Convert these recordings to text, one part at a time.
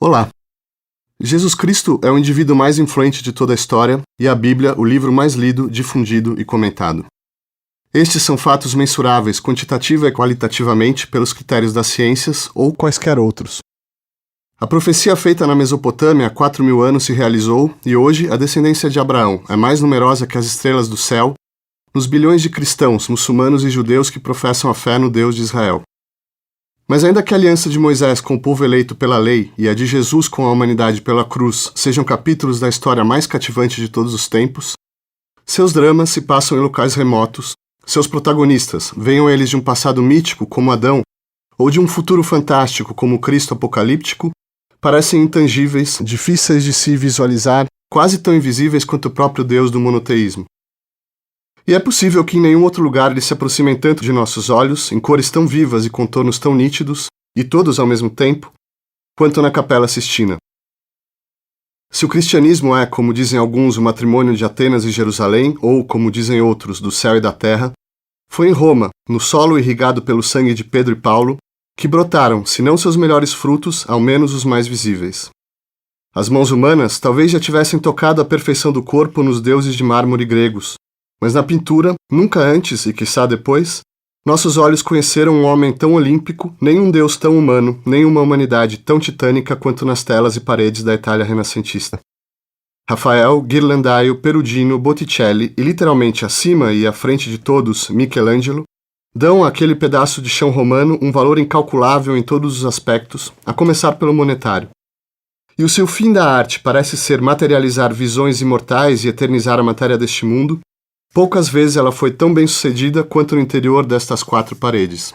Olá! Jesus Cristo é o indivíduo mais influente de toda a história e a Bíblia o livro mais lido, difundido e comentado. Estes são fatos mensuráveis quantitativa e qualitativamente pelos critérios das ciências ou quaisquer outros. A profecia feita na Mesopotâmia há 4.000 anos se realizou e hoje a descendência de Abraão é mais numerosa que as estrelas do céu nos bilhões de cristãos, muçulmanos e judeus que professam a fé no Deus de Israel. Mas ainda que a aliança de Moisés com o povo eleito pela lei e a de Jesus com a humanidade pela cruz sejam capítulos da história mais cativante de todos os tempos, seus dramas se passam em locais remotos, seus protagonistas, venham eles de um passado mítico como Adão ou de um futuro fantástico como o Cristo apocalíptico, parecem intangíveis, difíceis de se visualizar, quase tão invisíveis quanto o próprio Deus do monoteísmo. E é possível que em nenhum outro lugar eles se aproximem tanto de nossos olhos, em cores tão vivas e contornos tão nítidos, e todos ao mesmo tempo, quanto na Capela Sistina. Se o cristianismo é, como dizem alguns, o matrimônio de Atenas e Jerusalém, ou, como dizem outros, do céu e da terra, foi em Roma, no solo irrigado pelo sangue de Pedro e Paulo, que brotaram, se não seus melhores frutos, ao menos os mais visíveis. As mãos humanas talvez já tivessem tocado a perfeição do corpo nos deuses de mármore gregos, mas na pintura, nunca antes e quiçá depois, nossos olhos conheceram um homem tão olímpico, nem um deus tão humano, nem uma humanidade tão titânica quanto nas telas e paredes da Itália renascentista. Rafael, Ghirlandaio, Perugino, Botticelli e literalmente acima e à frente de todos, Michelangelo, dão àquele pedaço de chão romano um valor incalculável em todos os aspectos, a começar pelo monetário. E o seu fim da arte parece ser materializar visões imortais e eternizar a matéria deste mundo, poucas vezes ela foi tão bem-sucedida quanto no interior destas 4 paredes.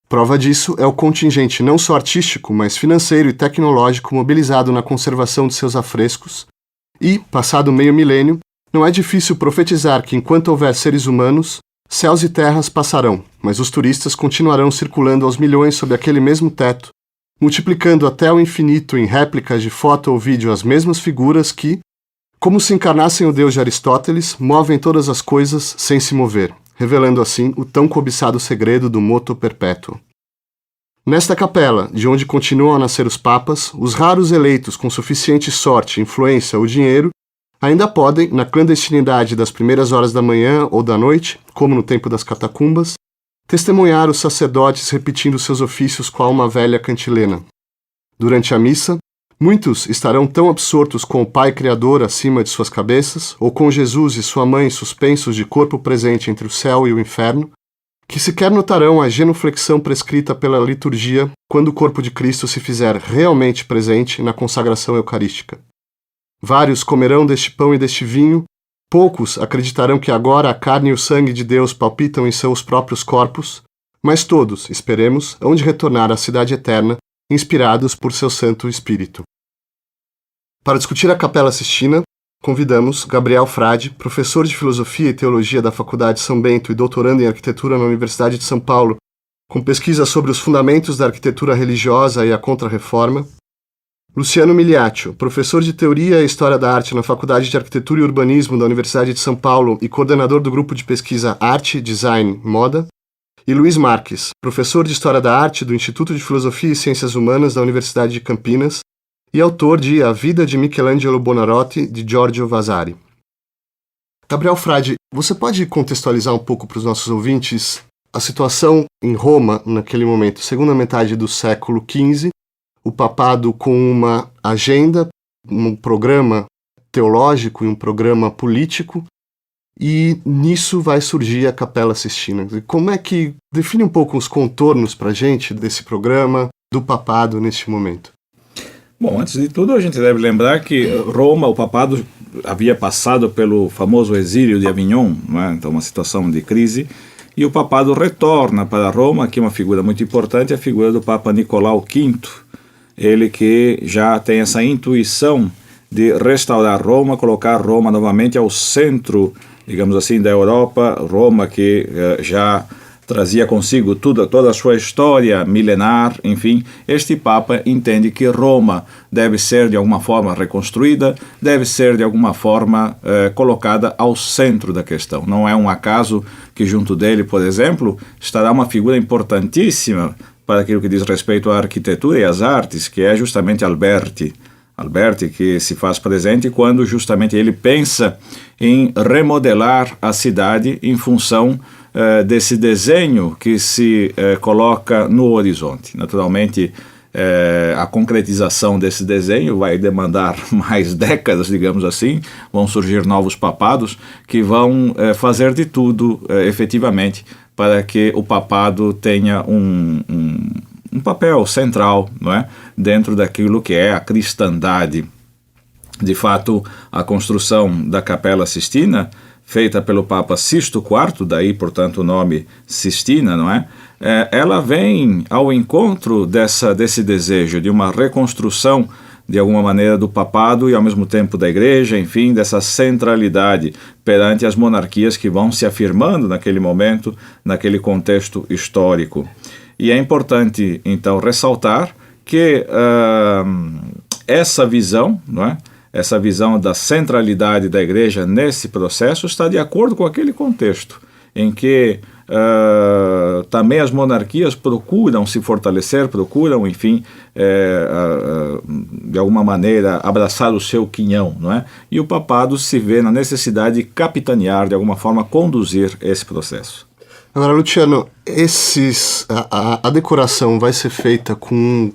Prova disso é o contingente não só artístico, mas financeiro e tecnológico mobilizado na conservação de seus afrescos, e, passado meio milênio, não é difícil profetizar que enquanto houver seres humanos, céus e terras passarão, mas os turistas continuarão circulando aos milhões sob aquele mesmo teto, multiplicando até o infinito em réplicas de foto ou vídeo as mesmas figuras que, como se encarnassem o Deus de Aristóteles, movem todas as coisas sem se mover, revelando assim o tão cobiçado segredo do moto perpétuo. Nesta capela, de onde continuam a nascer os papas, os raros eleitos com suficiente sorte, influência ou dinheiro ainda podem, na clandestinidade das primeiras horas da manhã ou da noite, como no tempo das catacumbas, testemunhar os sacerdotes repetindo seus ofícios qual uma velha cantilena. Durante a missa, muitos estarão tão absortos com o Pai Criador acima de suas cabeças, ou com Jesus e sua mãe suspensos de corpo presente entre o céu e o inferno, que sequer notarão a genuflexão prescrita pela liturgia quando o corpo de Cristo se fizer realmente presente na consagração eucarística. Vários comerão deste pão e deste vinho, poucos acreditarão que agora a carne e o sangue de Deus palpitam em seus próprios corpos, mas todos, esperemos, hão de retornar à cidade eterna, inspirados por seu Santo Espírito. Para discutir a Capela Sistina, convidamos Gabriel Frade, professor de Filosofia e Teologia da Faculdade São Bento e doutorando em Arquitetura na Universidade de São Paulo, com pesquisa sobre os fundamentos da arquitetura religiosa e a Contra-Reforma, Luciano Miliaccio, professor de Teoria e História da Arte na Faculdade de Arquitetura e Urbanismo da Universidade de São Paulo e coordenador do grupo de pesquisa Arte, Design, Moda, e Luiz Marques, professor de História da Arte do Instituto de Filosofia e Ciências Humanas da Universidade de Campinas e autor de A Vida de Michelangelo Buonarroti, de Giorgio Vasari. Gabriel Frade, você pode contextualizar um pouco para os nossos ouvintes a situação em Roma naquele momento, segunda metade do século XV, o papado com uma agenda, um programa teológico e um programa político, e nisso vai surgir a Capela Sistina. Como é que define um pouco os contornos para a gente desse programa, do papado neste momento? Bom, antes de tudo a gente deve lembrar que Roma, o papado havia passado pelo famoso exílio de Avignon, né? Então uma situação de crise, e o papado retorna para Roma, que é uma figura muito importante, a figura do Papa Nicolau V, ele que já tem essa intuição de restaurar Roma, colocar Roma novamente ao centro, digamos assim, da Europa, Roma que já trazia consigo toda a sua história milenar, enfim. Este Papa entende que Roma deve ser de alguma forma reconstruída, deve ser de alguma forma colocada ao centro da questão. Não é um acaso que junto dele, por exemplo, estará uma figura importantíssima para aquilo que diz respeito à arquitetura e às artes, que é justamente Alberti. Alberti que se faz presente quando justamente ele pensa em remodelar a cidade em função desse desenho que se coloca no horizonte. Naturalmente, a concretização desse desenho vai demandar mais décadas, digamos assim, vão surgir novos papados que vão fazer de tudo, efetivamente, para que o papado tenha um papel central, não é? Dentro daquilo que é a cristandade. De fato, a construção da Capela Sistina, feita pelo Papa Sisto IV, daí, portanto, o nome Sistina, não é? Ela vem ao encontro desse desejo de uma reconstrução, de alguma maneira, do papado e, ao mesmo tempo, da igreja, enfim, dessa centralidade perante as monarquias que vão se afirmando naquele momento, naquele contexto histórico. E é importante, então, ressaltar que essa visão, não é? Essa visão da centralidade da igreja nesse processo está de acordo com aquele contexto em que também as monarquias procuram se fortalecer, procuram, enfim, de alguma maneira abraçar o seu quinhão, não é? E o papado se vê na necessidade de capitanear, de alguma forma conduzir esse processo. Agora, Luciano, a decoração vai ser feita com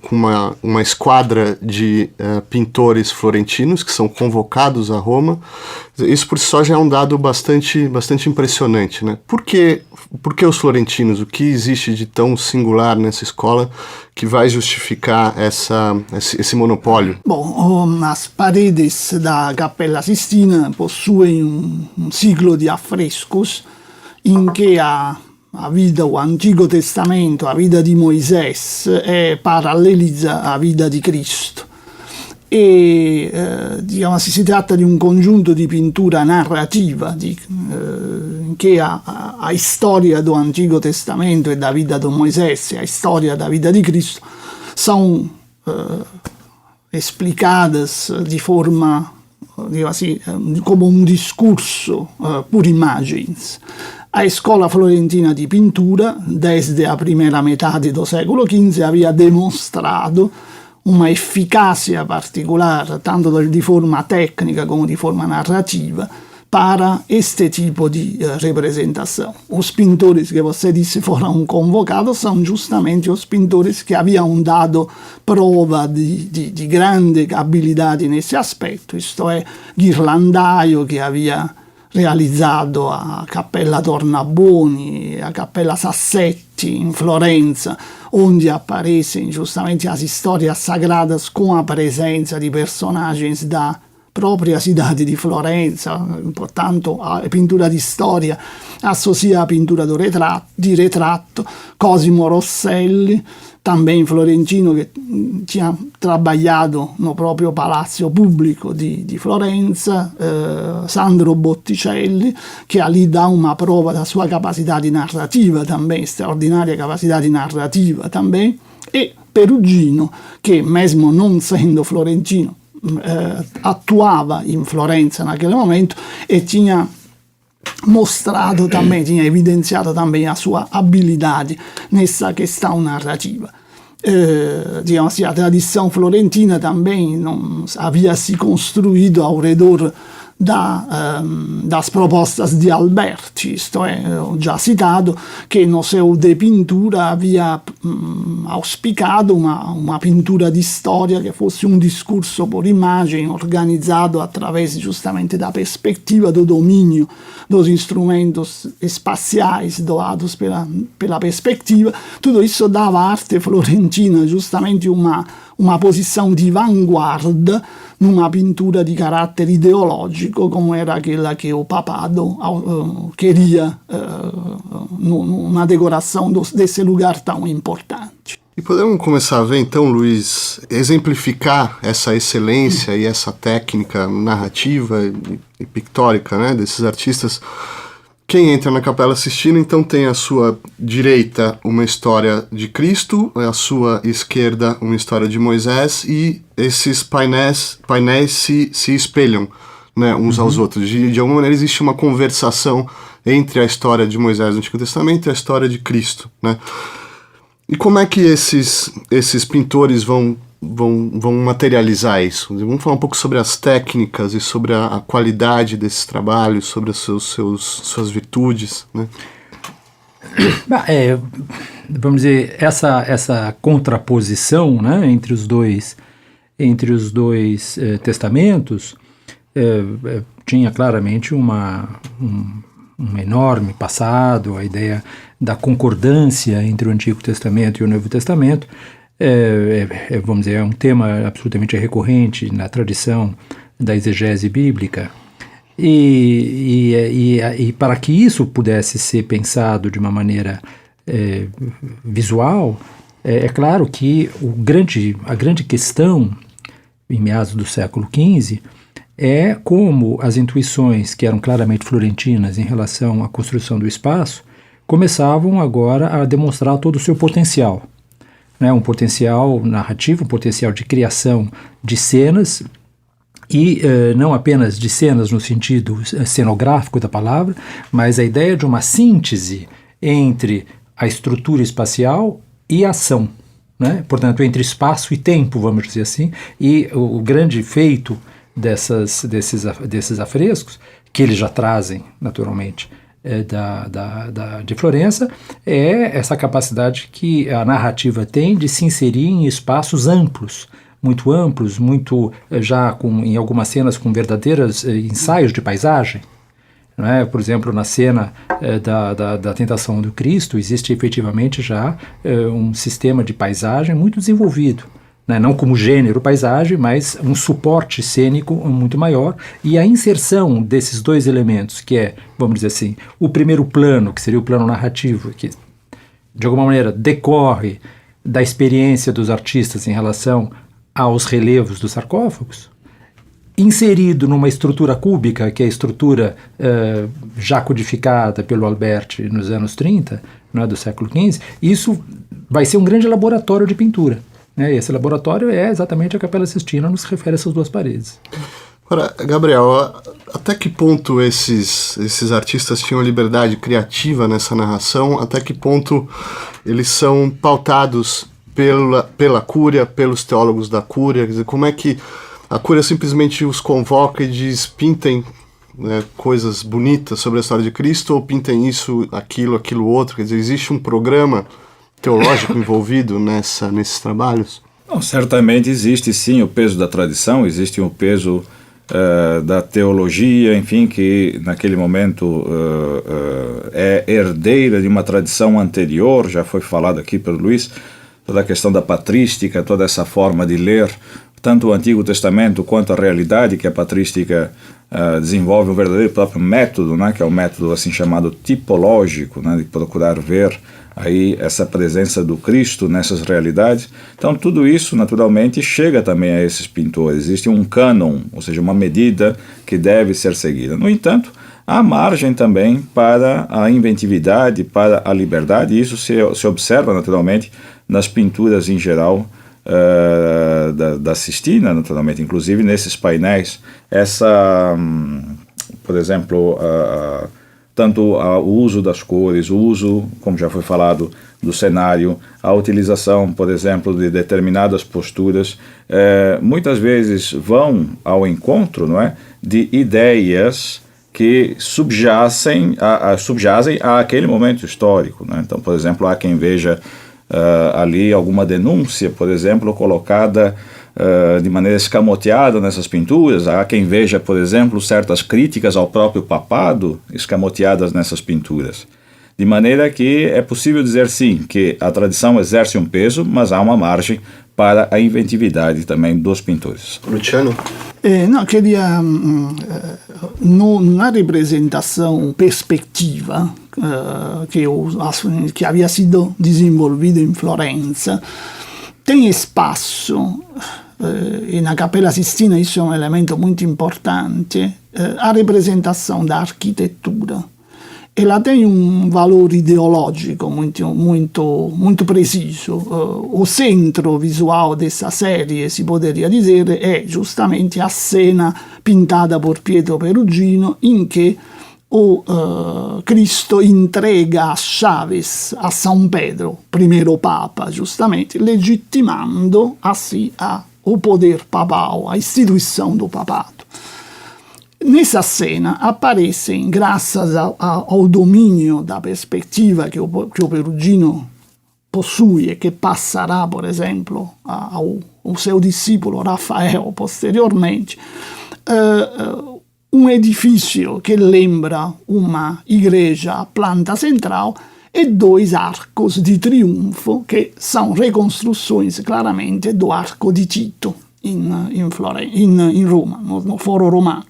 uma esquadra de pintores florentinos que são convocados a Roma. Isso por si só já é um dado bastante impressionante, né? Por que os florentinos? O que existe de tão singular nessa escola que vai justificar esse monopólio? Bom, as paredes da Cappella Sistina possuem um ciclo de affrescos em que a vida, o Antigo Testamento, a vida di Moisés parallelizza a vida di Cristo. E si tratta di un congiunto di pintura narrativa che a história do Antigo Testamento e da vida de Moisés e a história da vida de Cristo são explicadas de forma, assim, como um discurso por imagens. A escola florentina di pintura, desde a primeira metade do século XV, havia demonstrado uma eficácia particular, tanto di forma tecnica como di forma narrativa, para este tipo de representação. Os pintores que você disse foram convocados são justamente os pintores que haviam dado prova de grande habilidade nesse aspetto, isto é, Ghirlandaio, che havia realizzato a Cappella Tornabuoni, a Cappella Sassetti in Florenza, onde aparecem justamente as histórias sagradas com a presença de personagens da própria cidade de Florença. Portanto, a pintura di storia associa a pintura di ritratto. Cosimo Rosselli, também florentino, che tinha trabalhado no próprio Palácio Público di Florenza, Sandro Botticelli, che ali dà uma prova da sua capacidade narrativa também, straordinaria capacità narrativa também, e Perugino, che mesmo non sendo florentino, attuava in Florenza naquele momento e tinha mostrado também, tinha evidenciado também a sua habilidade nessa questão narrativa. Digamos assim, a tradição florentina também havia se construído ao redor das propostas di Alberti, isto é, già citato, che no seu de pintura havia auspicato uma pintura di storia che fosse un discorso por imagem organizzato attraverso justamente da perspectiva do domínio dos instrumentos espaciais doados pela perspectiva. Tudo isso dava à arte florentina justamente uma posição de vanguarda numa pintura di carattere ideologico, como era aquela que o papado queria numa decoração desse lugar tão importante. E podemos começar a ver, então, Luiz, exemplificar essa excelência e essa técnica narrativa e pictórica, né, desses artistas. Quem entra na Capela Sistina, então, tem à sua direita uma história de Cristo, à sua esquerda uma história de Moisés, e esses painéis se espelham, né, uns aos outros. De alguma maneira existe uma conversação entre a história de Moisés no Antigo Testamento e a história de Cristo, né? E como é que esses pintores vão materializar isso? Vamos falar um pouco sobre as técnicas e sobre a qualidade desses trabalhos, sobre as suas virtudes, né? Vamos dizer, essa contraposição, né, entre os dois testamentos tinha claramente um enorme passado, a ideia da concordância entre o Antigo Testamento e o Novo Testamento. Vamos dizer, é um tema absolutamente recorrente na tradição da exegese bíblica. E para que isso pudesse ser pensado de uma maneira visual, é claro que a grande questão, em meados do século XV, é como as intuições que eram claramente florentinas em relação à construção do espaço começavam agora a demonstrar todo o seu potencial, né? Um potencial narrativo, um potencial de criação de cenas, e não apenas de cenas no sentido cenográfico da palavra, mas a ideia de uma síntese entre a estrutura espacial e a ação, né? Portanto, entre espaço e tempo, vamos dizer assim, e o grande feito desses afrescos, que eles já trazem, naturalmente, de Florença, é essa capacidade que a narrativa tem de se inserir em espaços amplos, muito já em algumas cenas com verdadeiros ensaios de paisagem. Não é? Por exemplo, na cena da tentação do Cristo, existe efetivamente já um sistema de paisagem muito desenvolvido, né? Não como gênero paisagem, mas um suporte cênico muito maior, e a inserção desses dois elementos, que é, vamos dizer assim, o primeiro plano, que seria o plano narrativo, que de alguma maneira decorre da experiência dos artistas em relação aos relevos dos sarcófagos, inserido numa estrutura cúbica, que é a estrutura já codificada pelo Alberti nos anos 30, né, do século XV, isso vai ser um grande laboratório de pintura. Né? E esse laboratório é exatamente a Capela Sistina, nos refere a essas duas paredes. Agora, Gabriel, até que ponto esses artistas tinham liberdade criativa nessa narração? Até que ponto eles são pautados pela Cúria, pelos teólogos da Cúria? Quer dizer, como é que a Cúria simplesmente os convoca e diz: pintem, né, coisas bonitas sobre a história de Cristo, ou pintem isso, aquilo outro? Quer dizer, existe um programa teológico envolvido nesses trabalhos? Não, certamente existe sim o peso da tradição, existe o peso da teologia, enfim, que naquele momento é herdeira de uma tradição anterior. Já foi falado aqui pelo Luiz, toda a questão da patrística, toda essa forma de ler tanto o Antigo Testamento quanto a realidade, que a patrística desenvolve um verdadeiro próprio método, né, que é o método assim chamado tipológico, né, de procurar ver aí essa presença do Cristo nessas realidades. Então tudo isso naturalmente chega também a esses pintores. Existe um cânon, ou seja, uma medida que deve ser seguida. No entanto, há margem também para a inventividade, para a liberdade, e isso se observa naturalmente nas pinturas em geral da Sistina, naturalmente, inclusive nesses painéis. Por exemplo, tanto o uso das cores, o uso, como já foi falado, do cenário, a utilização, por exemplo, de determinadas posturas, muitas vezes vão ao encontro, não é, de ideias que subjazem àquele momento histórico, né? Então, por exemplo, há quem veja ali alguma denúncia, por exemplo, colocada de maneira escamoteada nessas pinturas. Há quem veja, por exemplo, certas críticas ao próprio papado escamoteadas nessas pinturas. De maneira que é possível dizer, sim, que a tradição exerce um peso, mas há uma margem para a inventividade também dos pintores. Luciano? No, queria una representação perspectiva que havia sido desenvolvida em Florença tem espaço, e na Capela Sistina isso é um elemento muito importante, a representação da arquitetura. Ela tem um valor ideológico muito preciso. O centro visual dessa série, si poderia dizer, è giustamente a cena pintada por Pietro Perugino, in che o Cristo entrega as chaves a São Pedro, primeiro Papa, justamente, legitimando assim o poder papal, a instituição do papado. Nessa cena aparecem, graças ao domínio da perspectiva que o Perugino possui e que passará, por exemplo, ao seu discípulo Rafael posteriormente, um edifício que lembra uma igreja a planta central e dois arcos de triunfo que são reconstruções claramente do arco di Tito in Roma, no Foro Romano.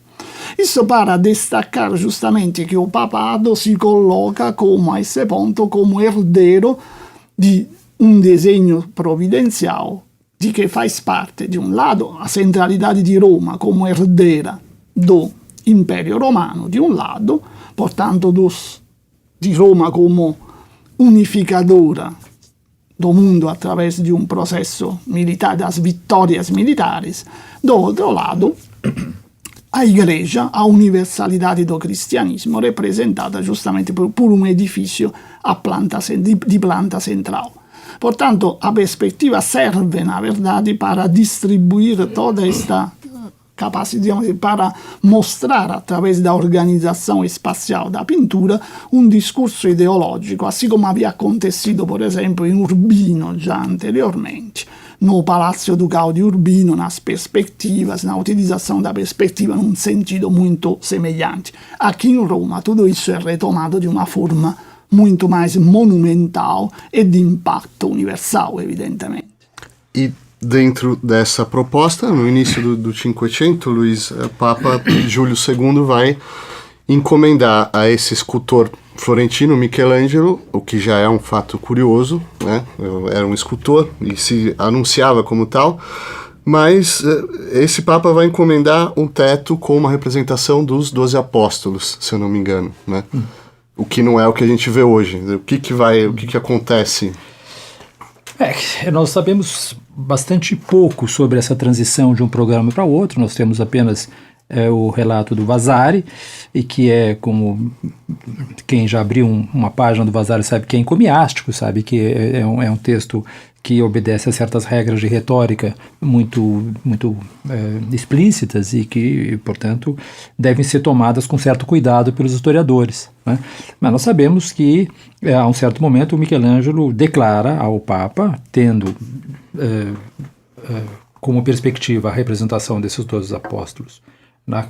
Isso para destacar justamente que o papado se coloca como, a esse ponto, como herdeiro de um desenho providencial de que faz parte, de um lado, a centralidade de Roma como herdeira do Império Romano, de um lado, portanto, de Roma como unificadora do mundo através de um processo militar, das vitórias militares, do outro lado, a Igreja, a universalidade do cristianismo, representada justamente por um edifício de planta central. Portanto, a perspectiva serve, na verdade, para distribuir toda esta capacidade, para mostrar, através da organização espacial da pintura, um discurso ideológico, assim como havia acontecido, por exemplo, em Urbino, já anteriormente, no Palácio Ducal de Urbino, nas perspectivas, na utilização da perspectiva num sentido muito semelhante. Aqui em Roma, tudo isso é retomado de uma forma muito mais monumental e de impacto universal, evidentemente. E dentro dessa proposta, no início do Cinquecento, Papa Júlio II vai encomendar a esse escultor florentino, Michelangelo, o que já é um fato curioso, né? Era um escultor e se anunciava como tal, mas esse Papa vai encomendar um teto com uma representação dos 12 apóstolos, se eu não me engano, né? O que não é o que a gente vê hoje. O que acontece? Nós sabemos bastante pouco sobre essa transição de um programa para outro. Nós temos apenas o relato do Vasari, e que é, como quem já abriu uma página do Vasari sabe, que é encomiástico, sabe que é um texto que obedece a certas regras de retórica muito explícitas e que, portanto, devem ser tomadas com certo cuidado pelos historiadores, né? Mas nós sabemos que, a um certo momento, o Michelangelo declara ao Papa, tendo como perspectiva a representação desses 12 apóstolos na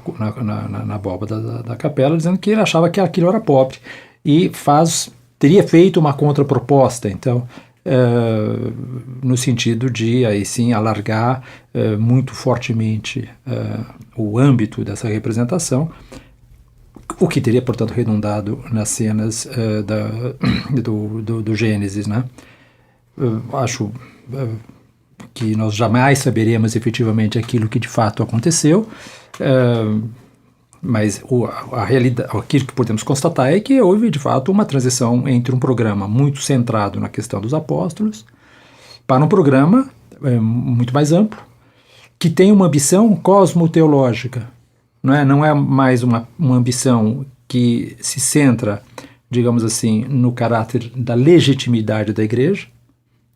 abóbada da capela, dizendo que ele achava que aquilo era pobre e teria feito uma contraproposta, então, no sentido de, aí sim, alargar muito fortemente o âmbito dessa representação, o que teria, portanto, redundado nas cenas do Gênesis, né? Acho que nós jamais saberemos efetivamente aquilo que de fato aconteceu, mas a realidade, aquilo que podemos constatar é que houve de fato uma transição entre um programa muito centrado na questão dos apóstolos para um programa muito mais amplo, que tem uma ambição cosmoteológica, não é mais uma ambição que se centra, digamos assim, no caráter da legitimidade da Igreja.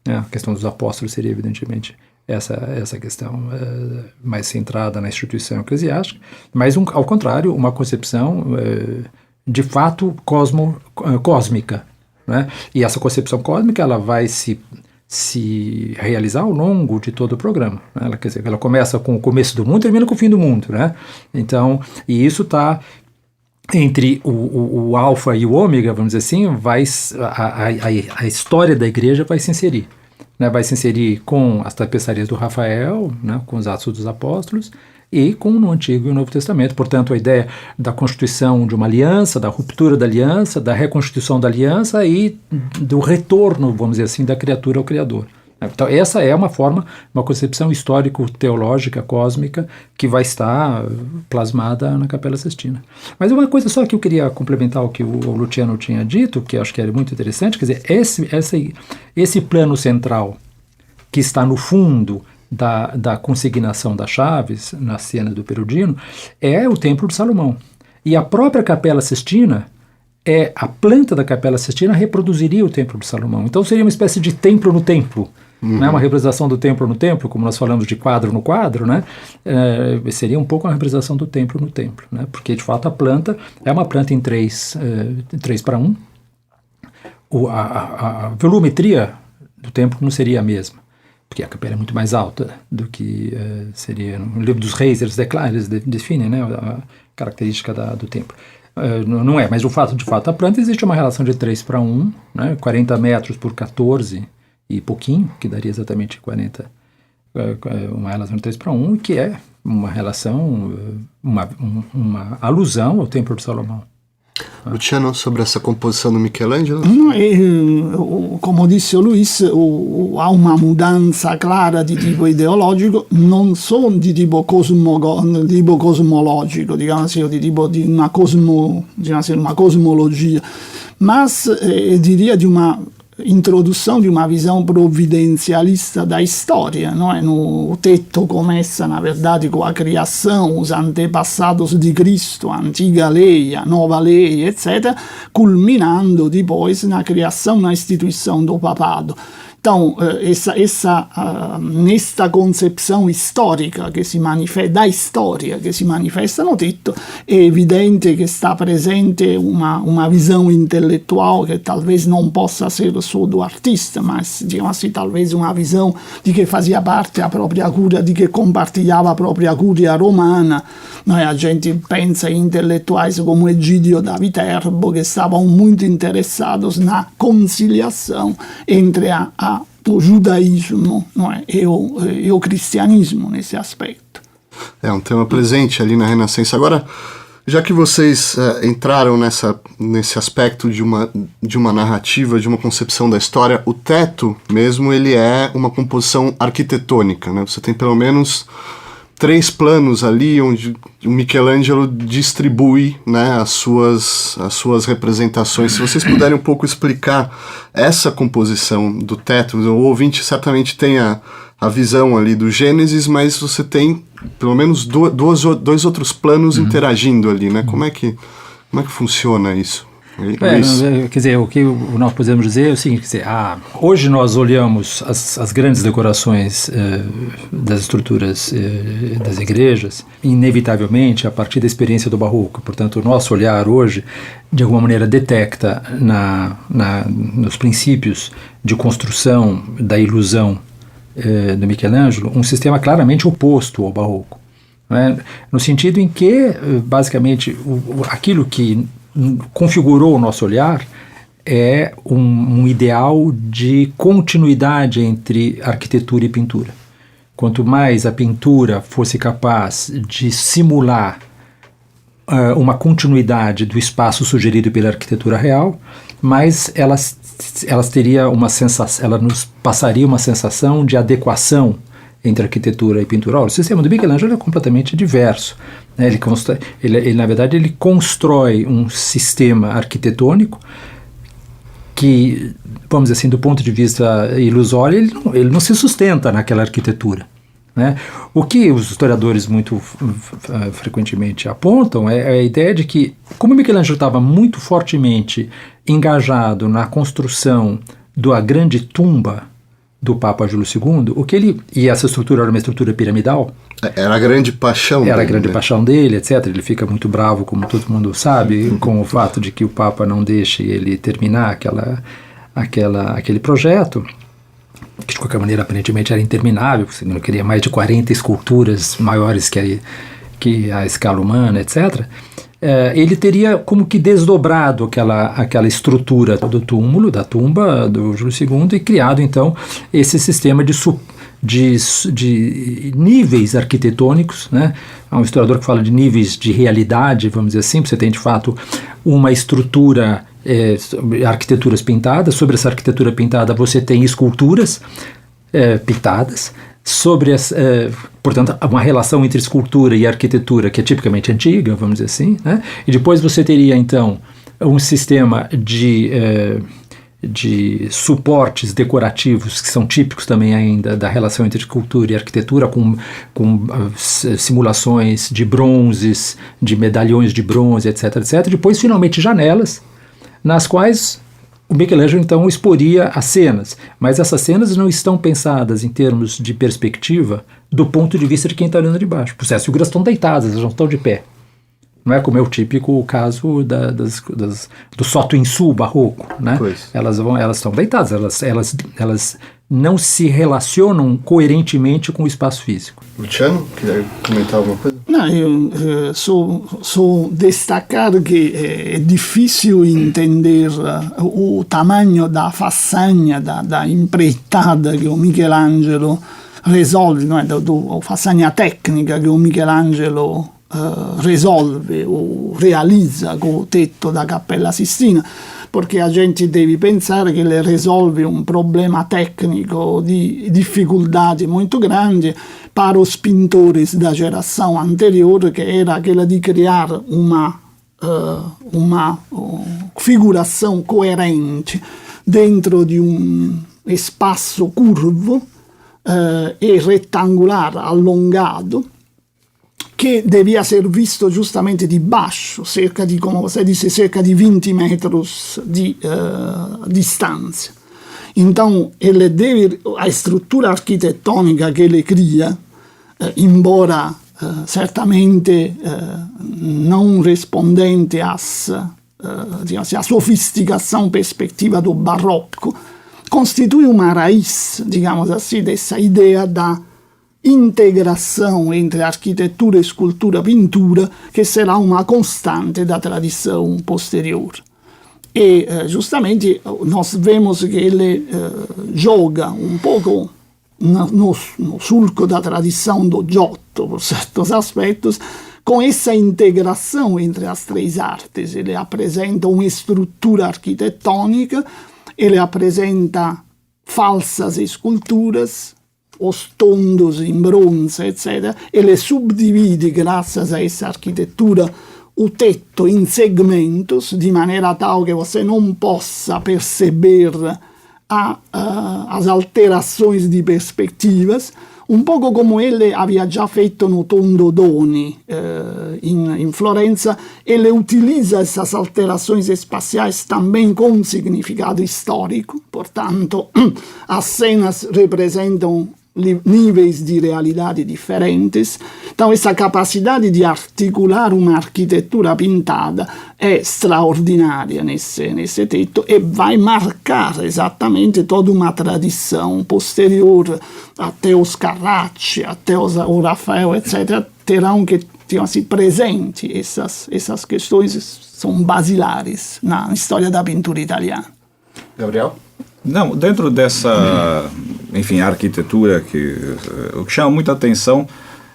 A questão dos apóstolos seria, evidentemente, essa questão mais centrada na instituição eclesiástica, mas, ao contrário, uma concepção de fato cósmica, né? E essa concepção cósmica ela vai se realizar ao longo de todo o programa, né? Quer dizer, ela começa com o começo do mundo e termina com o fim do mundo, né? Então, e isso está entre o alfa e o ômega, vamos dizer assim, a história da Igreja vai se inserir. Né, vai se inserir com as tapeçarias do Rafael, né, com os Atos dos Apóstolos, e com o Antigo e o Novo Testamento. Portanto, a ideia da constituição de uma aliança, da ruptura da aliança, da reconstituição da aliança e do retorno, vamos dizer assim, da criatura ao Criador. Então, essa é uma concepção histórico-teológica, cósmica, que vai estar plasmada na Capela Sistina. Mas uma coisa só que eu queria complementar o que o Luciano tinha dito, que eu acho que era muito interessante, quer dizer, esse plano central que está no fundo da consignação das chaves, na cena do Perugino, é o Templo de Salomão. E a própria Capela Sistina, a planta da Capela Sistina reproduziria o Templo de Salomão. Então seria uma espécie de templo no templo. Né? Uma representação do templo no templo, como nós falamos de quadro no quadro, né? Seria um pouco uma representação do templo no templo, né? Porque de fato a planta é uma planta em 3:1. A volumetria do templo não seria a mesma, porque a capela é muito mais alta do que seria no livro dos reis. Eles definem, né, a característica do templo. Não é, mas de fato a planta existe uma relação de 3:1, né? 40 metros por 14 e pouquinho, que daria exatamente 40, uma relação de 3:1, que é uma relação, uma alusão ao Templo de Salomão. Luciano, sobre essa composição do Michelangelo? Come disse o Luis, ha una mudanza clara di tipo ideologico, non solo di tipo cosmologico, diciamo così, di tipo di una cosmologia, ma diria di uma introdução de uma visão providencialista da história, não é? O texto começa, na verdade, com a criação, os antepassados de Cristo, a antiga lei, a nova lei, etc., culminando depois na criação, na instituição do papado. Então, nesta concepção histórica que se manifesta, da história que se manifesta no texto, è evidente che sta presente uma visão intelectual que talvez não possa ser só do artista, mas, diciamo assim, talvez uma visão de que fazia parte a própria curia, de que compartilhava a própria curia romana. A gente pensa em intelectuais como Egidio da Viterbo, que estavam muito interessados na conciliação entre o judaísmo, não é? e o cristianismo nesse aspecto. É um tema presente ali na Renascença. Agora, já que vocês entraram nesse aspecto de uma narrativa, de uma concepção da história, o teto mesmo, ele é uma composição arquitetônica, né? Você tem pelo menos 3 planos ali onde o Michelangelo distribui, né, as suas representações. Se vocês puderem um pouco explicar essa composição do teto, o ouvinte certamente tem a visão ali do Gênesis, mas você tem pelo menos dois outros planos interagindo ali, né? Como é que funciona isso? Quer dizer, o que nós podemos dizer é o seguinte, hoje nós olhamos as grandes decorações das estruturas das igrejas, inevitavelmente a partir da experiência do Barroco. Portanto, o nosso olhar hoje, de alguma maneira, detecta nos princípios de construção da ilusão do Michelangelo um sistema claramente oposto ao Barroco, né? No sentido em que, basicamente, aquilo que configurou o nosso olhar é um ideal de continuidade entre arquitetura e pintura. Quanto mais a pintura fosse capaz de simular uma continuidade do espaço sugerido pela arquitetura real, mais elas teria uma sensação, ela nos passaria uma sensação de adequação entre arquitetura e pintura. O sistema do Michelangelo é completamente diverso, né? Ele, na verdade, ele constrói um sistema arquitetônico que, vamos dizer assim, do ponto de vista ilusório, ele não se sustenta naquela arquitetura, né? O que os historiadores muito frequentemente apontam é a ideia de que, como Michelangelo estava muito fortemente engajado na construção da grande tumba do Papa Júlio II, e essa estrutura era uma estrutura piramidal. Era a grande paixão dele. Era a grande paixão dele, etc. Ele fica muito bravo, como todo mundo sabe, com o fato de que o Papa não deixe ele terminar aquele projeto, que de qualquer maneira aparentemente era interminável, porque ele queria mais de 40 esculturas maiores que a escala humana, etc. Ele teria como que desdobrado aquela estrutura do túmulo, da tumba do Júlio II, e criado então esse sistema de níveis arquitetônicos, né? Há um historiador que fala de níveis de realidade, vamos dizer assim. Você tem de fato uma estrutura, arquiteturas pintadas. Sobre essa arquitetura pintada você tem esculturas pintadas. Sobre portanto, uma relação entre escultura e arquitetura que é tipicamente antiga, vamos dizer assim, né? E depois você teria, então, um sistema de de suportes decorativos que são típicos também ainda da relação entre cultura e arquitetura, com simulações de bronzes, de medalhões de bronze, etc, etc. Depois, finalmente, janelas, nas quais o Michelangelo, então, exporia as cenas. Mas essas cenas não estão pensadas em termos de perspectiva do ponto de vista de quem está olhando de baixo. Porque as figuras estão deitadas, elas não estão de pé. Não é como é o típico caso do Soto em Sul barroco, né? Elas estão deitadas, elas não se relacionam coerentemente com o espaço físico. Luciano, quer comentar alguma coisa? Não, eu só destacar que é difícil entender o tamanho da façanha, da empreitada que o Michelangelo resolve, não é? Da façanha tecnica che o Michelangelo resolve ou realizza com o tetto da Cappella Sistina, porque a gente deve pensare che ele resolve un problema tecnico di dificuldade muito grande para os pintores da geração anterior, que era aquela de criar uma figuração coerente dentro de um espaço curvo e retangular allungato, che devia ser visto giustamente di baixo, cerca di, come você disse, cerca di 20 metros di distanza. Então, a estrutura arquitetonica che ele cria, embora certamente non rispondente à sofisticação perspectiva do barroco, constitui uma raiz, digamos assim, dessa ideia da integração entre arquitetura, escultura, pintura, che sarà una costante da tradição posterior. E justamente nós vemos que ele joga um pouco no sulco da tradição do Giotto, por certos aspectos, com essa integração entre as três artes. Ele apresenta uma estrutura arquitetônica, ele apresenta falsas esculturas, os tondos in bronze, etc. Ele subdivide, graças a essa arquitetura, o tetto in segmentos, de maneira tal que você não possa perceber as alterações de perspectivas, un poco come ele havia già feito no Tondo Doni in Florenza. Ele utiliza essas alterações espaciais também com significado histórico, portanto, as cenas representam níveis de realidade diferentes. Então, essa capacidade de articular uma arquitetura pintada é extraordinária nesse tetto e vai marcar exatamente toda uma tradição posterior. Até os Carracci, até o Rafael, etc., terão que ter assim, presente essas questões, são basilares na história da pintura italiana. Gabriel? Não, dentro dessa, enfim, arquitetura, o que chama muita atenção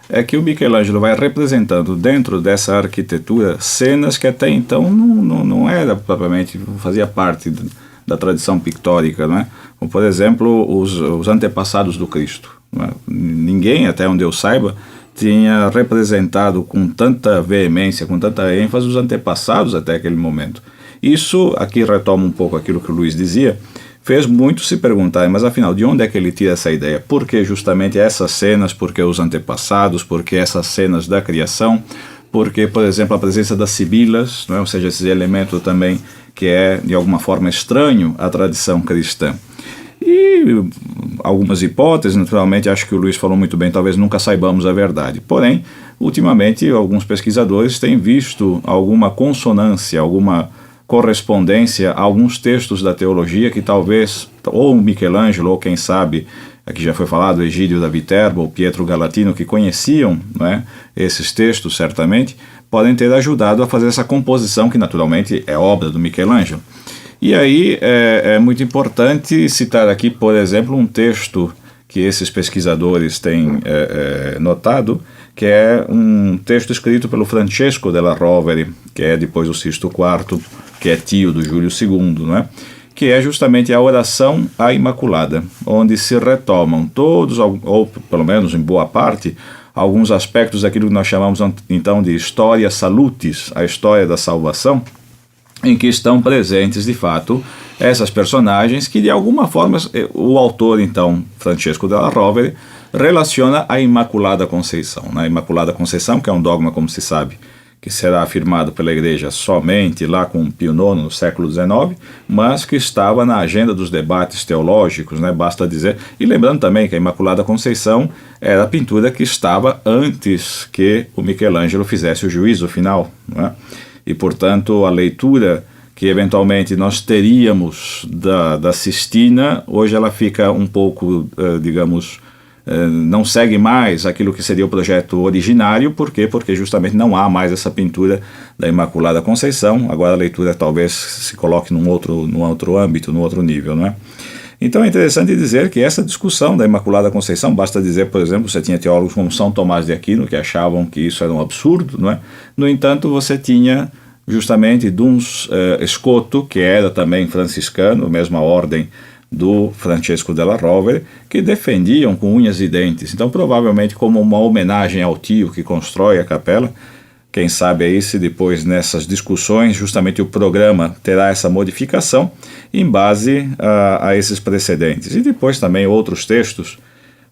é que o Michelangelo vai representando dentro dessa arquitetura cenas que até então não era propriamente, fazia parte da tradição pictórica, não é? Como, por exemplo, os antepassados do Cristo. Não é? Ninguém, até onde eu saiba, tinha representado com tanta veemência, com tanta ênfase os antepassados até aquele momento. Isso, aqui retoma um pouco aquilo que o Luiz dizia, fez muito se perguntar, mas afinal, de onde é que ele tira essa ideia? Por que justamente essas cenas? Por que os antepassados? Por que essas cenas da criação? Por que, por exemplo, a presença das sibilas, não é? Ou seja, esse elemento também que é, de alguma forma, estranho à tradição cristã. E algumas hipóteses, naturalmente, acho que o Luiz falou muito bem, talvez nunca saibamos a verdade. Porém, ultimamente, alguns pesquisadores têm visto alguma consonância, alguma correspondência a alguns textos da teologia que talvez, ou Michelangelo, ou quem sabe, aqui já foi falado, Egídio da Viterbo, ou Pietro Galatino, que conheciam, não é, esses textos, certamente, podem ter ajudado a fazer essa composição, que naturalmente é obra do Michelangelo. E aí é muito importante citar aqui, por exemplo, um texto que esses pesquisadores têm notado, que é um texto escrito pelo Francesco della Rovere, que é depois do Sisto IV, que é tio do Júlio II, não é? Que é justamente a oração à Imaculada, onde se retomam todos, ou pelo menos em boa parte, alguns aspectos daquilo que nós chamamos então de Historia Salutis, a história da salvação, em que estão presentes, de fato, essas personagens que de alguma forma o autor, então, Francesco della Rovere, relaciona a Imaculada Conceição. A Imaculada Conceição, que é um dogma, como se sabe, que será afirmado pela Igreja somente lá com Pio IX no século XIX, mas que estava na agenda dos debates teológicos, basta dizer. E lembrando também que a Imaculada Conceição era a pintura que estava antes que o Michelangelo fizesse o juízo final. E, portanto, a leitura que eventualmente nós teríamos da Sistina, hoje ela fica um pouco, não segue mais aquilo que seria o projeto originário. Por quê? Porque justamente não há mais essa pintura da Imaculada Conceição. Agora a leitura talvez se coloque num outro âmbito, num outro nível, Então é interessante dizer que essa discussão da Imaculada Conceição, basta dizer, por exemplo, você tinha teólogos como São Tomás de Aquino, que achavam que isso era um absurdo, No entanto, você tinha justamente Duns Scoto, que era também franciscano, mesma ordem do Francesco della Rovere, que defendiam com unhas e dentes. Então, provavelmente como uma homenagem ao tio que constrói a capela. Quem sabe aí se depois nessas discussões justamente o programa terá essa modificação em base a esses precedentes. E depois também outros textos,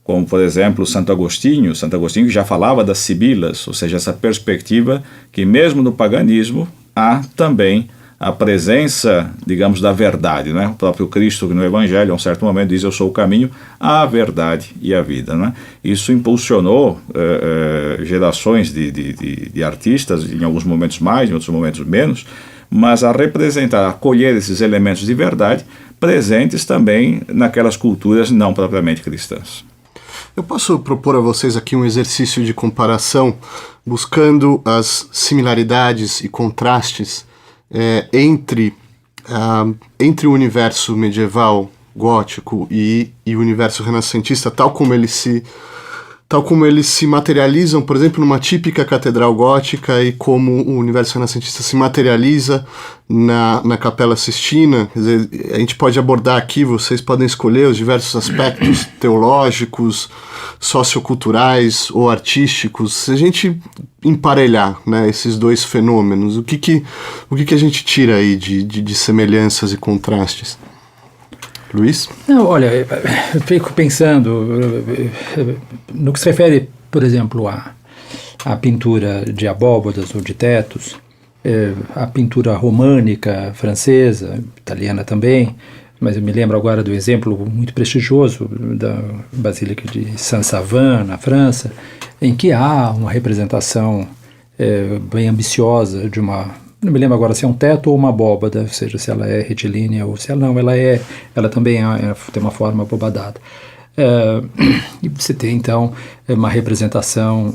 como por exemplo Santo Agostinho que já falava das sibilas, ou seja, essa perspectiva que mesmo no paganismo há também a presença, digamos, da verdade, O próprio Cristo no Evangelho, a um certo momento, diz: eu sou o caminho, a verdade e a vida, Isso impulsionou gerações de artistas, em alguns momentos mais, em outros momentos menos, mas a representar, a acolher esses elementos de verdade presentes também naquelas culturas não propriamente cristãs. Eu posso propor a vocês aqui um exercício de comparação, buscando as similaridades e contrastes entre o universo medieval gótico e o universo renascentista, tal como eles se materializam, por exemplo, numa típica catedral gótica, e como o universo renascentista se materializa na Capela Sistina. Quer dizer, a gente pode abordar aqui, vocês podem escolher os diversos aspectos teológicos, socioculturais ou artísticos. Se a gente emparelhar, esses dois fenômenos, o que a gente tira aí de semelhanças e contrastes? Luiz? Não, olha, eu fico pensando no que se refere, por exemplo, à pintura de abóbadas ou de tetos, a pintura românica, francesa, italiana também, mas eu me lembro agora do exemplo muito prestigioso da Basílica de Saint-Savin, na França, em que há uma representação bem ambiciosa de uma... Não me lembro agora se é um teto ou uma abóbada, ou seja, se ela é retilínea ou se ela não, ela também tem uma forma abobadada. E você tem então uma representação,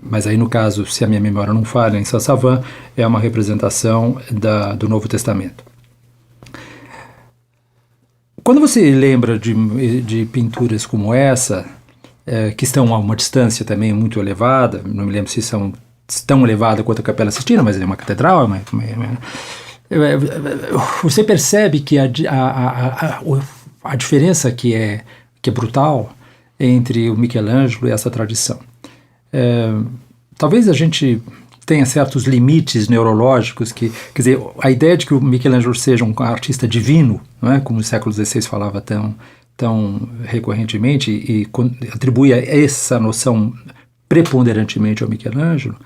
mas aí no caso, se a minha memória não falha, em Saint-Savin, é uma representação do Novo Testamento. Quando você lembra de pinturas como essa, que estão a uma distância também muito elevada, não me lembro se são tão elevada quanto a Capela Sistina, mas é uma catedral, você percebe que a diferença que é brutal entre o Michelangelo e essa tradição. Talvez a gente tenha certos limites neurológicos quer dizer, a ideia de que o Michelangelo seja um artista divino, como o século XVI falava tão recorrentemente, e atribui essa noção preponderantemente ao Michelangelo,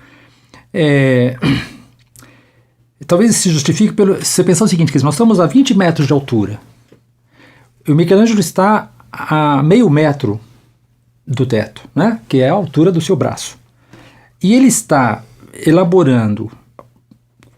talvez se justifique se você pensar o seguinte, que nós estamos a 20 metros de altura, e o Michelangelo está a meio metro do teto, que é a altura do seu braço, e ele está elaborando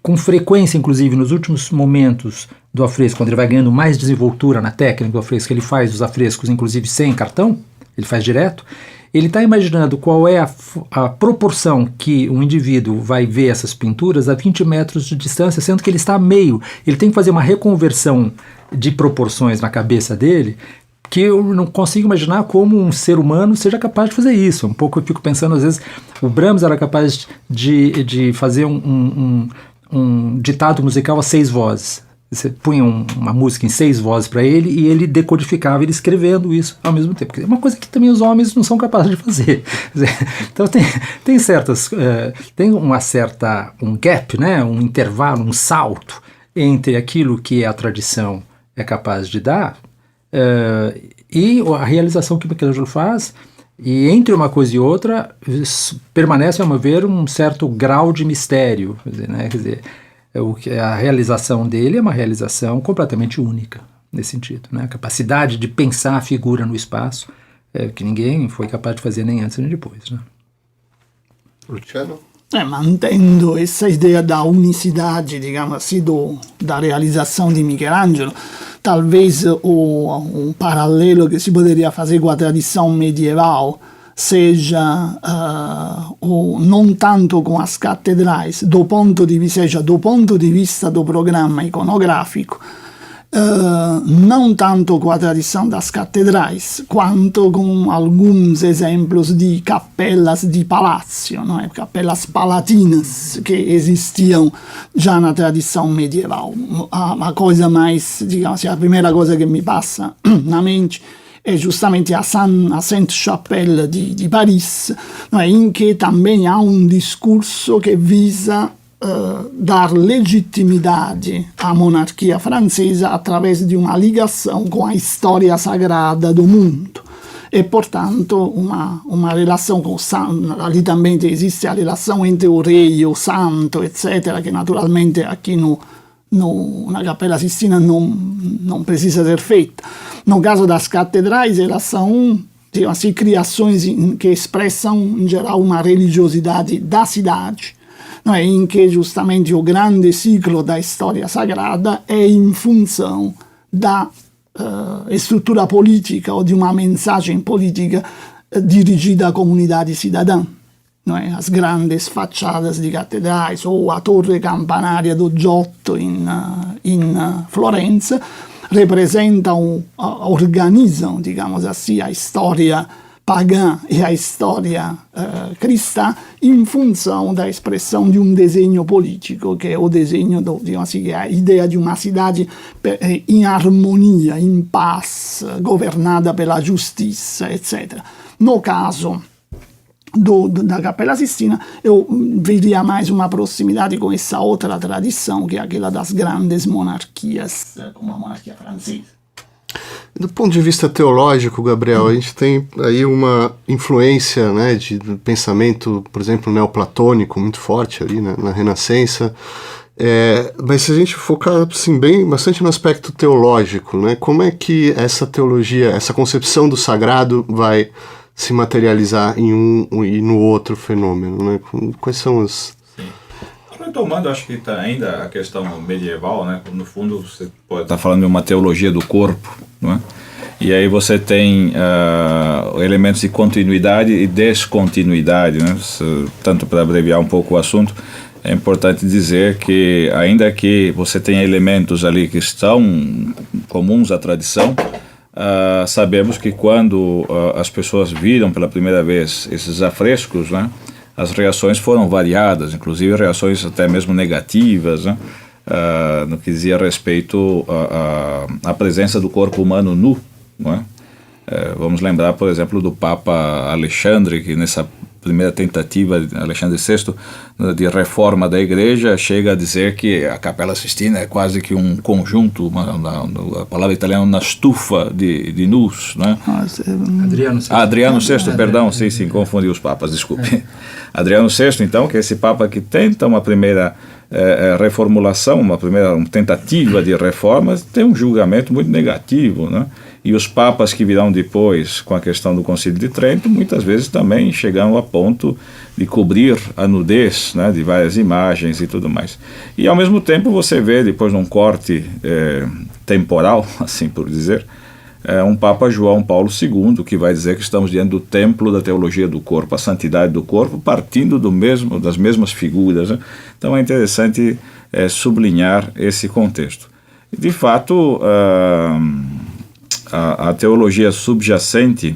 com frequência, inclusive nos últimos momentos do afresco, quando ele vai ganhando mais desenvoltura na técnica do afresco, ele faz os afrescos inclusive sem cartão, ele faz direto. Ele está imaginando qual é a proporção que um indivíduo vai ver essas pinturas a 20 metros de distância, sendo que ele está a meio. Ele tem que fazer uma reconversão de proporções na cabeça dele, que eu não consigo imaginar como um ser humano seja capaz de fazer isso. Um pouco eu fico pensando, às vezes, o Brahms era capaz de fazer um ditado musical a 6 vozes. Você punha uma música em 6 vozes para ele e ele decodificava, ele escrevendo isso ao mesmo tempo. É uma coisa que também os homens não são capazes de fazer. Então tem certas... tem um gap, um intervalo, um salto entre aquilo que é a tradição é capaz de dar, e a realização que Michelangelo faz, e entre uma coisa e outra, permanece, a meu ver, um certo grau de mistério. Quer dizer, a realização dele é uma realização completamente única, nesse sentido. Né? A capacidade de pensar a figura no espaço, que ninguém foi capaz de fazer nem antes nem depois. Né? Luciano? Mantendo essa ideia da unicidade, digamos assim, da realização de Michelangelo, talvez um paralelo que si poderia fazer com a tradição medieval seja non tanto com as catedrais, do ponto de vista do programa iconográfico, não tanto com a tradição das catedrais, quanto com alguns exemplos de capelas de palácio, não é? Capelas palatinas que existiam já na tradição medieval. A coisa mais, digamos assim, a primeira coisa que me passa na mente é justamente a Sainte-Chapelle de Paris, não é? Em que também há um discurso que visa dar legitimidade à monarquia francesa através de uma ligação com a história sagrada do mundo. E, portanto, uma relação com o santo. Ali também existe a relação entre o rei e o santo, etc., que naturalmente aqui na Capela Sistina não precisa ser feita. No caso das catedrais, elas são, digamos assim, criações que expressam, em geral, uma religiosidade da cidade, não é? Em que justamente o grande ciclo da história sagrada é em função da estrutura política ou de uma mensagem política dirigida à comunidade cidadã. Não é? As grandes fachadas de catedrais ou a torre campanaria do Giotto in Florença representam, organizam, digamos assim, a história pagã e a história cristã em função da expressão de um desenho político, que é o desenho, digamos assim, que é a ideia de uma cidade em harmonia, em paz, governada pela justiça, etc. No caso da Capela Sistina, eu veria mais uma proximidade com essa outra tradição, que é aquela das grandes monarquias, como a monarquia francesa. Do ponto de vista teológico, Gabriel, a gente tem aí uma influência, né, de pensamento, por exemplo, neoplatônico muito forte ali, né, na Renascença. Mas se a gente focar assim, bastante no aspecto teológico, né, como é que essa teologia, essa concepção do sagrado vai se materializar em um e no outro fenômeno? Né? Quais são as... Retomando, acho que está ainda a questão medieval, né? No fundo você pode estar falando de uma teologia do corpo, não é? E aí você tem elementos de continuidade e descontinuidade, né? Tanto para abreviar um pouco o assunto, é importante dizer que ainda que você tenha elementos ali que estão comuns à tradição, sabemos que quando as pessoas viram pela primeira vez esses afrescos, né? As reações foram variadas, inclusive reações até mesmo negativas, né? No que dizia respeito à presença do corpo humano nu. Não é? Vamos lembrar, por exemplo, do Papa Alexandre, que nessa primeira tentativa, Alexandre VI, de reforma da igreja, chega a dizer que a Capela Sistina é quase que um conjunto, a palavra italiana, uma estufa de nus. Né? Adriano VI, perdão, sim, confundi os papas, desculpe. Adriano VI, então, que é esse papa que tenta uma primeira reformulação, uma tentativa de reforma, tem um julgamento muito negativo, né? E os papas que virão depois com a questão do Concílio de Trento, muitas vezes também chegam a ponto de cobrir a nudez, né, de várias imagens e tudo mais. E ao mesmo tempo você vê, depois num corte temporal, assim por dizer, um Papa João Paulo II, que vai dizer que estamos diante do templo da teologia do corpo, a santidade do corpo, partindo das mesmas figuras. Né? Então é interessante sublinhar esse contexto. De fato, a teologia subjacente,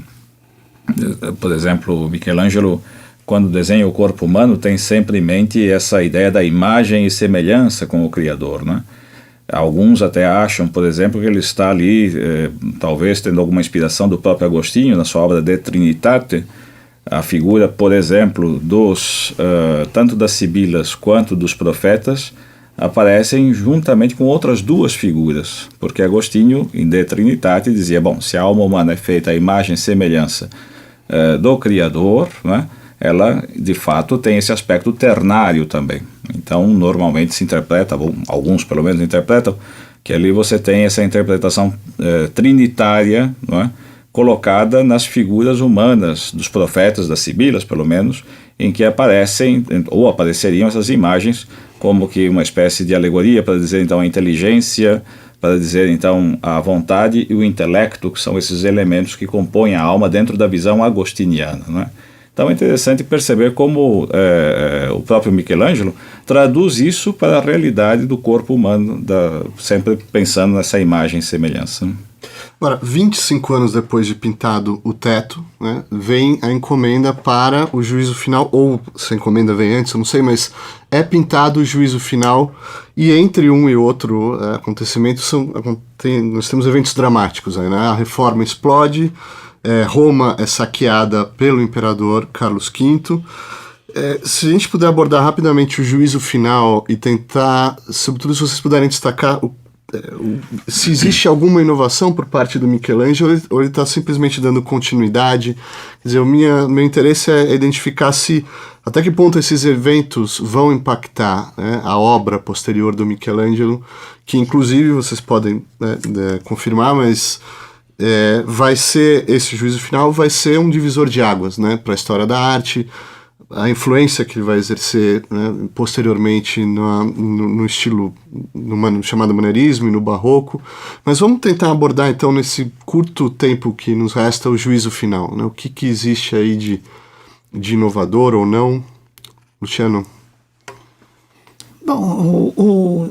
por exemplo, Michelangelo, quando desenha o corpo humano, tem sempre em mente essa ideia da imagem e semelhança com o Criador, né? Alguns até acham, por exemplo, que ele está ali, talvez tendo alguma inspiração do próprio Agostinho, na sua obra De Trinitate, a figura, por exemplo, tanto das sibilas quanto dos profetas, aparecem juntamente com outras duas figuras, porque Agostinho, em De Trinitate, dizia, bom, se a alma humana é feita à imagem e semelhança do Criador, né, ela, de fato, tem esse aspecto ternário também. Então, normalmente se interpreta, alguns pelo menos interpretam, que ali você tem essa interpretação trinitária, não é, colocada nas figuras humanas dos profetas, das sibilas, pelo menos, em que aparecem, ou apareceriam essas imagens como que uma espécie de alegoria para dizer, então, a inteligência, para dizer, então, a vontade e o intelecto, que são esses elementos que compõem a alma dentro da visão agostiniana, não é? Então é interessante perceber como o próprio Michelangelo traduz isso para a realidade do corpo humano, sempre pensando nessa imagem e semelhança. Agora, 25 anos depois de pintado o teto, né, vem a encomenda para o juízo final, ou se a encomenda vem antes, eu não sei, mas pintado o juízo final, e entre um e outro acontecimento nós temos eventos dramáticos aí, né? A reforma explode, Roma é saqueada pelo imperador Carlos V. Se a gente puder abordar rapidamente o juízo final e tentar, sobretudo se vocês puderem destacar se existe alguma inovação por parte do Michelangelo, ou ele está simplesmente dando continuidade. Quer dizer, meu interesse é identificar até que ponto esses eventos vão impactar, né, a obra posterior do Michelangelo, que inclusive vocês podem confirmar, mas vai ser, esse juízo final vai ser um divisor de águas, né, para a história da arte, a influência que ele vai exercer, né, posteriormente no estilo chamado maneirismo e no barroco. Mas vamos tentar abordar então nesse curto tempo que nos resta o juízo final, né? O que existe aí de inovador ou não, Luciano? Bom,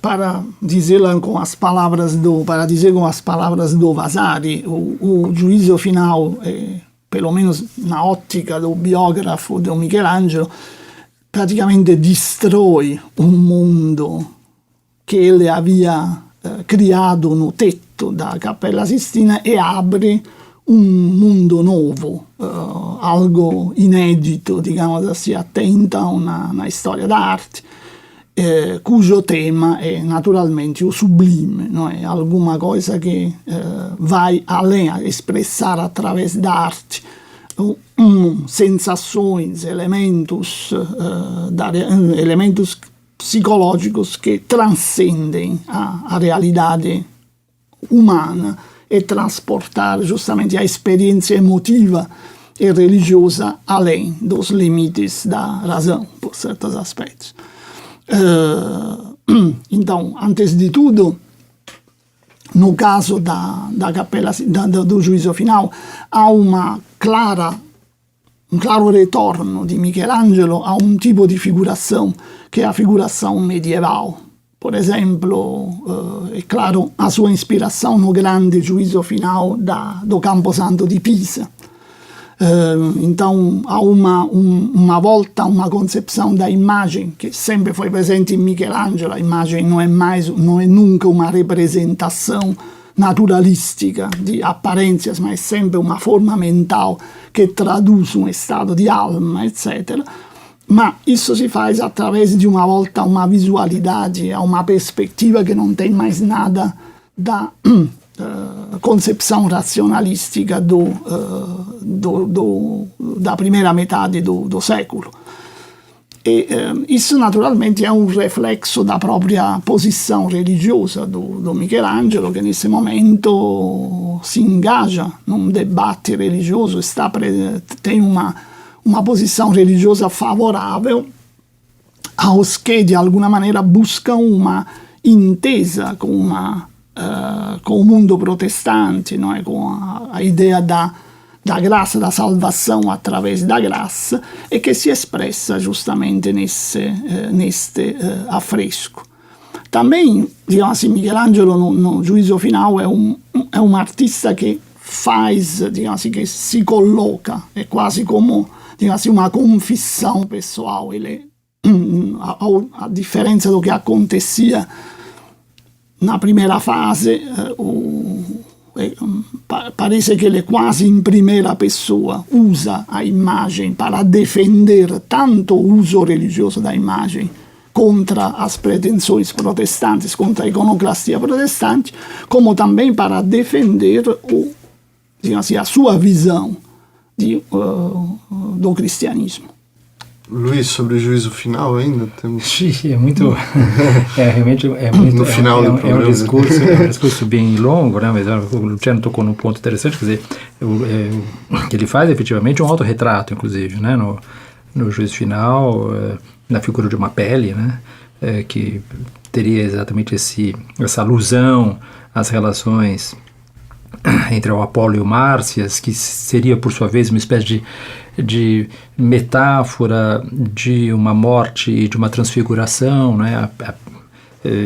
para dizer com as palavras do Vasari, o juízo final pelo menos na ótica do biógrafo do Michelangelo, praticamente destrói um mundo que ele havia criado no tetto da Cappella Sistina e abre un mondo nuovo, algo inedito, digamos assim, attenta a una storia d'arte, cujo tema è naturalmente o sublime, não é? Alguma coisa que vai além, a expressar através da arte sensações, elementos psicológicos que transcendem a realidade humana e transportar justamente a experiência emotiva e religiosa além dos limites da razão, por certos aspectos. Então, antes de tudo, no caso da Cappella, do juízo final, há um claro retorno di Michelangelo a un tipo di figuração che è a figuração medieval. Por exemplo, è claro a sua ispiração no grande juízo final do Camposanto di Pisa. Então há uma volta, uma concepção da imagem que sempre foi presente em Michelangelo. A imagem não é nunca uma representação naturalística di apparenze, ma è sempre una forma mental che traduce un stato di alma, eccetera. Ma isso se faz através de uma volta uma visualidade, uma perspectiva que não tem mais nada da concepção racionalística da primeira metade do século. E isso naturalmente é um reflexo da própria posição religiosa do Michelangelo, che nesse momento si engaja num debate religioso, tem uma posição religiosa favorável aos que de alguma maneira buscam uma intesa com o mundo protestante, não é? Com a ideia da graça, da salvação através da graça, e que se expressa justamente neste affresco. Também, digamos assim, Michelangelo no juízo final é um artista que faz, digamos assim, que se coloca, é quase como, digamos assim, uma confissão pessoal. Ele, a differenza do que acontecia na primeira fase, parece que ele quase em primeira pessoa usa a imagem para defender tanto o uso religioso da imagem contra as pretensões protestantes, contra a iconoclastia protestante, como também para defender a sua visão do cristianismo. Luiz, sobre o juízo final ainda temos... Realmente é muito... No final do programa. É um discurso bem longo, né? Mas o Luciano tocou num ponto interessante, quer dizer, que ele faz efetivamente um autorretrato, inclusive, né? No juízo final, na figura de uma pele, né? Que teria exatamente essa alusão às relações entre o Apolo e o Márcias, que seria, por sua vez, uma espécie de metáfora de uma morte e de uma transfiguração, né?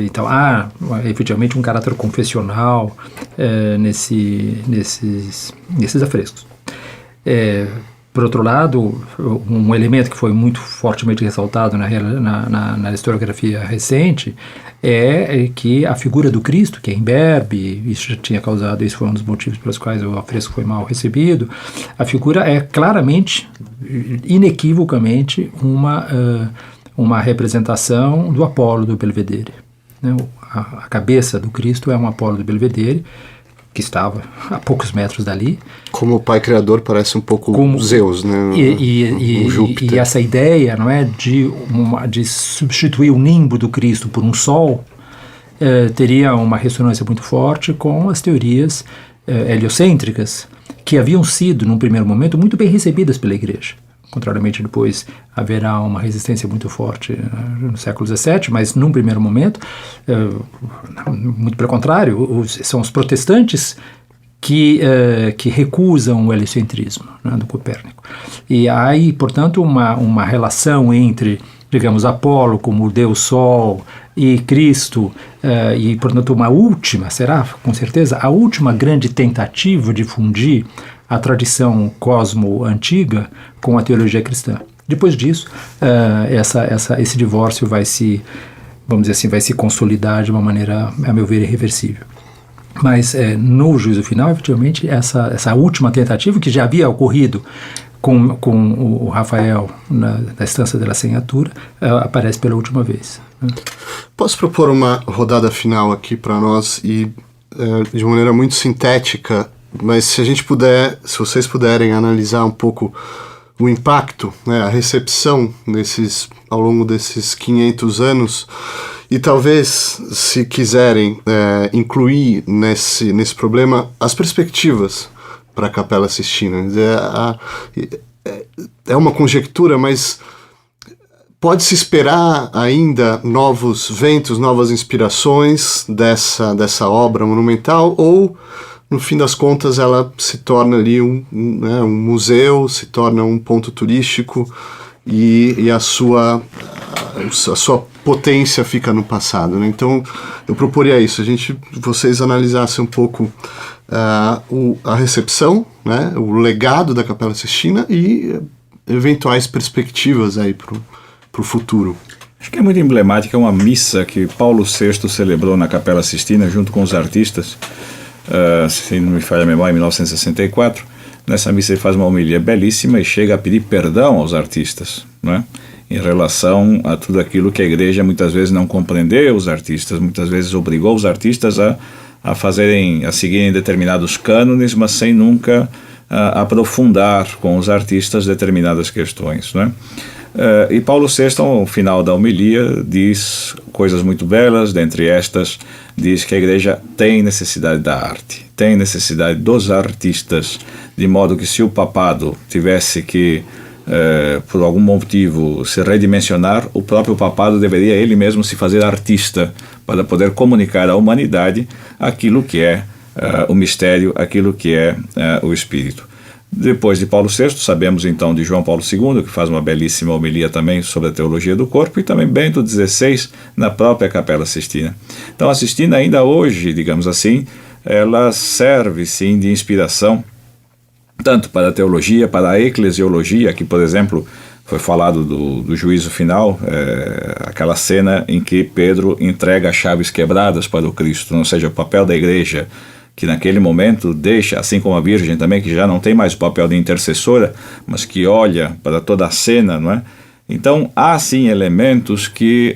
Então, há efetivamente um caráter confessional nesses afrescos. Por outro lado, um elemento que foi muito fortemente ressaltado na historiografia recente é que a figura do Cristo, que é imberbe, isso foi um dos motivos pelos quais o afresco foi mal recebido, a figura é claramente, inequivocamente, uma representação do Apolo do Belvedere. Né? A cabeça do Cristo é um Apolo do Belvedere, que estava a poucos metros dali. Como o Pai Criador parece um pouco Zeus, né? E Júpiter. E essa ideia, não é, de substituir o nimbo do Cristo por um sol teria uma ressonância muito forte com as teorias heliocêntricas, que haviam sido, num primeiro momento, muito bem recebidas pela Igreja. Contrariamente, depois haverá uma resistência muito forte no século XVII, mas num primeiro momento, muito pelo contrário, são os protestantes que recusam o heliocentrismo, né, do Copérnico. E há aí, portanto, uma relação entre, digamos, Apolo como o Deus Sol e Cristo, e, portanto, será, com certeza, a última grande tentativa de fundir a tradição cosmo-antiga com a teologia cristã. Depois disso, esse divórcio vai se consolidar de uma maneira, a meu ver, irreversível. Mas no juízo final, efetivamente, essa última tentativa, que já havia ocorrido com o Rafael na Estância da Assegnatura, aparece pela última vez. Posso propor uma rodada final aqui para nós e, de maneira muito sintética, mas se vocês puderem analisar um pouco o impacto, né, a recepção ao longo desses 500 anos, e talvez, se quiserem, incluir nesse problema as perspectivas para a Capela Sistina. É uma conjectura, mas pode-se esperar ainda novos ventos, novas inspirações dessa obra monumental, ou no fim das contas ela se torna ali um museu, se torna um ponto turístico e a sua potência fica no passado, né? Então eu proporia isso, vocês analisassem um pouco a recepção, né, o legado da Capela Sistina e eventuais perspectivas aí para o futuro. Acho que é muito emblemática uma missa que Paulo VI celebrou na Capela Sistina junto com os artistas, se não me falha a memória, em 1964. Nessa missa ele faz uma homilia belíssima e chega a pedir perdão aos artistas, né, em relação a tudo aquilo que a Igreja muitas vezes não compreendeu os artistas, muitas vezes obrigou os artistas a seguirem determinados cânones, mas sem nunca aprofundar com os artistas determinadas questões, né? E Paulo VI, ao final da homilia, diz coisas muito belas, dentre estas, diz que a Igreja tem necessidade da arte, tem necessidade dos artistas, de modo que se o papado tivesse que, por algum motivo, se redimensionar, o próprio papado deveria ele mesmo se fazer artista, para poder comunicar à humanidade aquilo que é o mistério, aquilo que é o Espírito. Depois de Paulo VI, sabemos então de João Paulo II, que faz uma belíssima homilia também sobre a teologia do corpo, e também Bento XVI na própria Capela Sistina. Então a Sistina ainda hoje, digamos assim, ela serve sim de inspiração, tanto para a teologia, para a eclesiologia, que por exemplo foi falado do juízo final, aquela cena em que Pedro entrega as chaves quebradas para o Cristo, ou seja, o papel da Igreja, que naquele momento deixa, assim como a Virgem também, que já não tem mais o papel de intercessora, mas que olha para toda a cena, não é? Então, há sim elementos que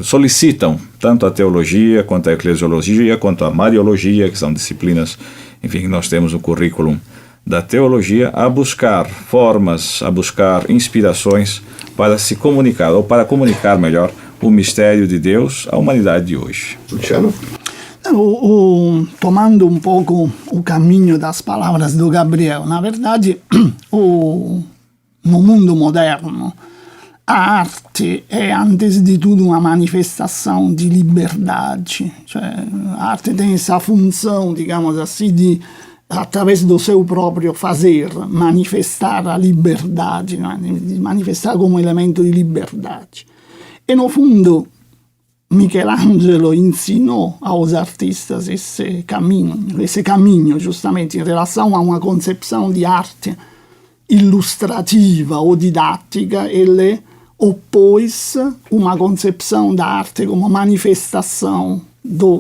solicitam tanto a teologia, quanto a eclesiologia, quanto a mariologia, que são disciplinas, enfim, nós temos no currículo da teologia, a buscar formas, a buscar inspirações para se comunicar, ou para comunicar melhor, o mistério de Deus à humanidade de hoje. Luciano? Tomando um pouco o caminho das palavras do Gabriel, na verdade, no mundo moderno, a arte é, antes de tudo, uma manifestação de liberdade. Cioè, a arte tem essa função, digamos assim, de, através do seu próprio fazer, manifestar a liberdade, né? De manifestar como elemento de liberdade. E, no fundo, Michelangelo ensinou aos artistas esse caminho, justamente em relação a uma concepção de arte ilustrativa ou didática. Ele opôs uma concepção da arte como manifestação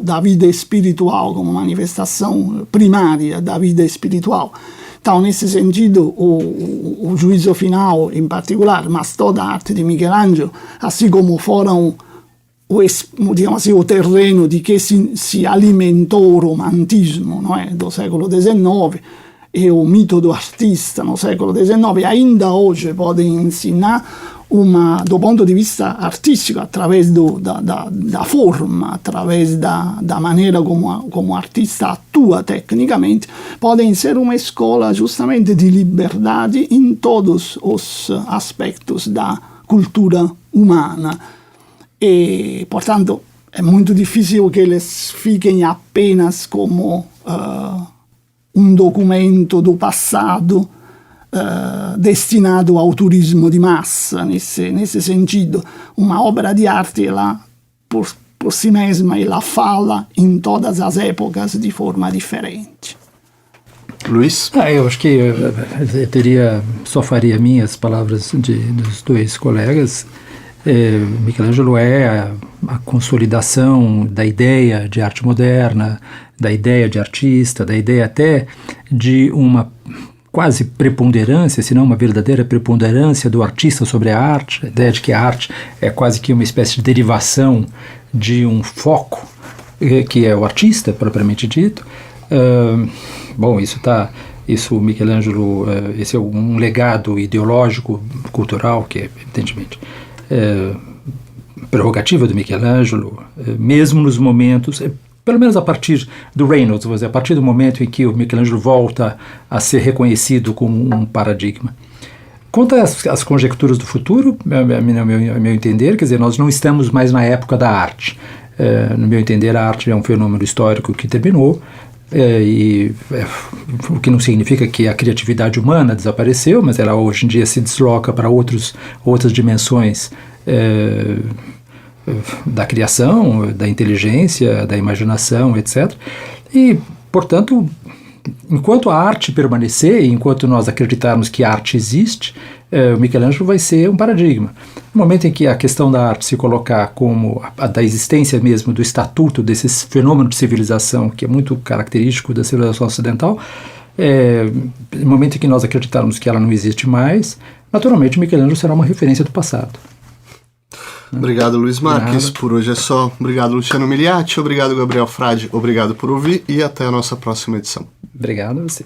da vida espiritual, como manifestação primária da vida espiritual. Então, nesse sentido, o juízo final, em particular, mas toda a arte de Michelangelo, assim como foram digamos assim, o terreno de que se alimentou o romantismo, não é? Do século XIX, e o mito do artista no século XIX, ainda hoje podem ensinar do ponto de vista artístico, através da forma, através da maneira como o artista atua tecnicamente, podem ser uma escola justamente de liberdade em todos os aspectos da cultura humana. E, portanto, é muito difícil que eles fiquem apenas como um documento do passado destinado ao turismo de massa, nesse sentido. Uma obra de arte, ela, por si mesma, ela fala em todas as épocas de forma diferente. Luiz? Eu acho que eu só faria minhas palavras dos dois colegas. Michelangelo é a consolidação da ideia de arte moderna, da ideia de artista, da ideia até de uma quase preponderância, se não uma verdadeira preponderância do artista sobre a arte, a ideia de que a arte é quase que uma espécie de derivação de um foco, que é o artista, propriamente dito. Bom, isso Michelangelo, esse é um legado ideológico, cultural, que é, evidentemente, prerrogativa do Michelangelo, mesmo nos momentos, pelo menos a partir do Reynolds, vou dizer, a partir do momento em que o Michelangelo volta a ser reconhecido como um paradigma. Quanto às conjecturas do futuro, a meu entender, quer dizer, nós não estamos mais na época da arte. No meu entender, a arte é um fenômeno histórico que terminou, o que não significa que a criatividade humana desapareceu, mas ela hoje em dia se desloca para outras dimensões da criação, da inteligência, da imaginação, etc. E, portanto, enquanto a arte permanecer, enquanto nós acreditarmos que a arte existe, o Michelangelo vai ser um paradigma. No momento em que a questão da arte se colocar como da existência mesmo, do estatuto desse fenômeno de civilização, que é muito característico da civilização ocidental, no momento em que nós acreditarmos que ela não existe mais, naturalmente o Michelangelo será uma referência do passado. Obrigado, Luiz Marques. Por hoje é só. Obrigado, Luciano Miliati. Obrigado, Gabriel Frade. Obrigado por ouvir e até a nossa próxima edição. Obrigado a você.